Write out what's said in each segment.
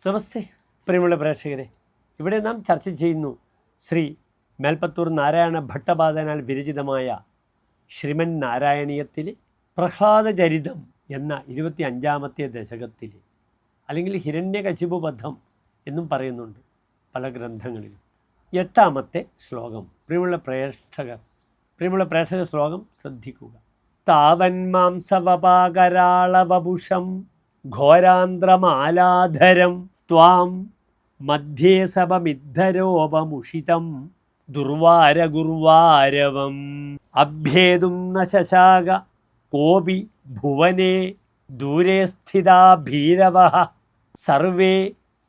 നമസ്തേ പ്രിയമുള്ള പ്രേക്ഷകരെ, ഇവിടെ നാം ചർച്ച ചെയ്യുന്നു ശ്രീ മേൽപ്പത്തൂർ നാരായണ ഭട്ടപാദനാൽ വിരചിതമായ ശ്രീമൻ നാരായണീയത്തിലെ പ്രഹ്ലാദചരിതം എന്ന 25ാമത്തെ ദശകത്തിൽ, അല്ലെങ്കിൽ ഹിരണ്യകശിപു വധം എന്നും പറയുന്നുണ്ട് പല ഗ്രന്ഥങ്ങളിലും. 8ാമത്തെ ശ്ലോകം. പ്രിയമുള്ള പ്രേക്ഷക ശ്ലോകം ശ്രദ്ധിക്കുക. താവൻ മാംസവപാകരാളവപുഷം ഘോരാന്ത്രമാലാധരം ത്വാം മധ്യേ സപമിദ്ധരോപമുഷിതം ദുർവാരഗുർവാരവം അഭ്യേതും ന ശശാക കോപി ഭുവനേ ദൂരെ സ്ഥിതാ ഭീരവഃ സർവേ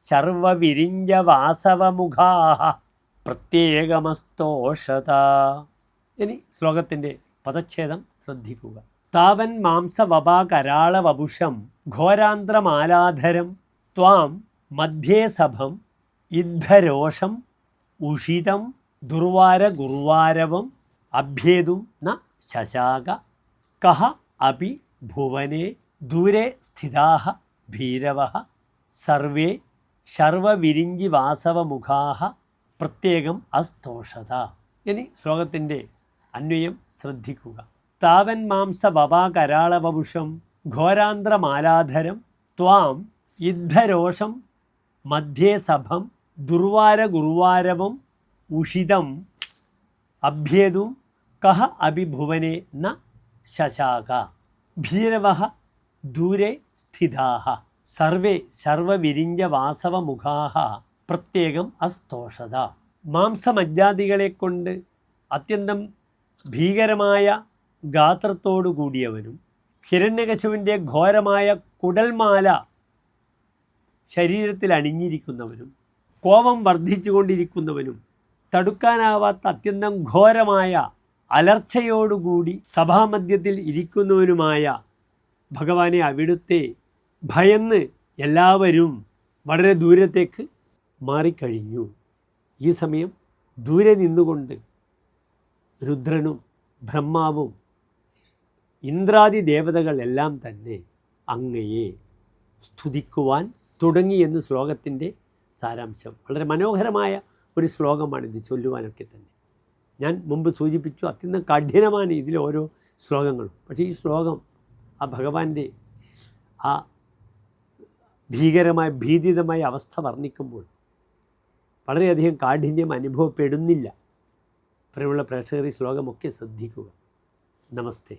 ശർവവിരിഞ്ചവാസവമുഖാഃ പ്രത്യേകമസ്തോഷത. ഇനി ശ്ലോകത്തിൻ്റെ പദച്ഛേദം ശ്രദ്ധിക്കുക. താവൻ മാംസവപാകരാളവപുഷം ഘോരാന്ത്രമാലാധരം ത്വാം മധ്യേ സഭം ഇദ്ധരോഷം ഉഷിതം ദുർവാരഗുർവാരവം അഭ്യേതും ന ശശാക കഹ അപി ഭുവനേ ദൂരെ സ്ഥിതാഃ ഭീരവഃ സർവേ ശർവവിരിഞ്ചിവാസവമുഖാഃ പ്രത്യേകം അസ്തോഷത. ഇനി ശ്ലോകത്തിൻ്റെ അന്വയം ശ്രദ്ധിക്കുക. താവൻ മാംസവപാകരാളവപുഷം ഘോരാന്ത്രമാലാധരം ത്വാം ഇദ്ധരോഷം മധ്യേ സഭം ദുർവാരഗുർവാരവം ഉഷിതം അഭ്യേതും കഹ അഭിഭുവനേ ന ശശാക ഭീരവഃ ദൂരെ സ്ഥിതാഃ സർവേ ശർവവിരിഞ്ചവാസവമുഖാഃ പ്രത്യേകം അസ്തോഷത. മാംസമജ്ജാദികളെ കൊണ്ട് അത്യന്തം ഭീകരമായ ഗാത്രത്തോടു കൂടിയവനും ഹിരണ്യകശിപുവിൻ്റെ ഘോരമായ കുടൽമാല ശരീരത്തിൽ അണിഞ്ഞിരിക്കുന്നവനും കോപം വർദ്ധിച്ചുകൊണ്ടിരിക്കുന്നവനും തടുക്കാനാവാത്ത അത്യന്തം ഘോരമായ അലർച്ചയോടുകൂടി സഭാമധ്യത്തിൽ ഇരിക്കുന്നവനുമായ ഭഗവാനെ, അവിടുത്തെ ഭയന്ന് എല്ലാവരും വളരെ ദൂരത്തേക്ക് മാറിക്കഴിഞ്ഞു. ഈ സമയം ദൂരെ നിന്നുകൊണ്ട് രുദ്രനും ബ്രഹ്മാവും ഇന്ദ്രാദി ദേവതകൾ എല്ലാം തന്നെ അങ്ങയെ സ്തുതിക്കുവാൻ തുടങ്ങി എന്ന് ശ്ലോകത്തിൻ്റെ സാരാംശം. വളരെ മനോഹരമായ ഒരു ശ്ലോകമാണിത് ചൊല്ലുവാനൊക്കെ തന്നെ. ഞാൻ മുമ്പ് സൂചിപ്പിച്ചു, അത്യന്തം കഠിനമാണ് ഇതിലെ ഓരോ ശ്ലോകങ്ങളും. പക്ഷേ ഈ ശ്ലോകം ആ ഭഗവാന്റെ ആ ഭീകരമായ ഭീതിതമായ അവസ്ഥ വർണ്ണിക്കുമ്പോൾ വളരെയധികം കാഠിന്യം അനുഭവപ്പെടുന്നില്ല. പ്രിയമുള്ള പ്രേക്ഷകർ, ഈ ശ്ലോകമൊക്കെ ശ്രദ്ധിക്കുക. നമസ്തേ.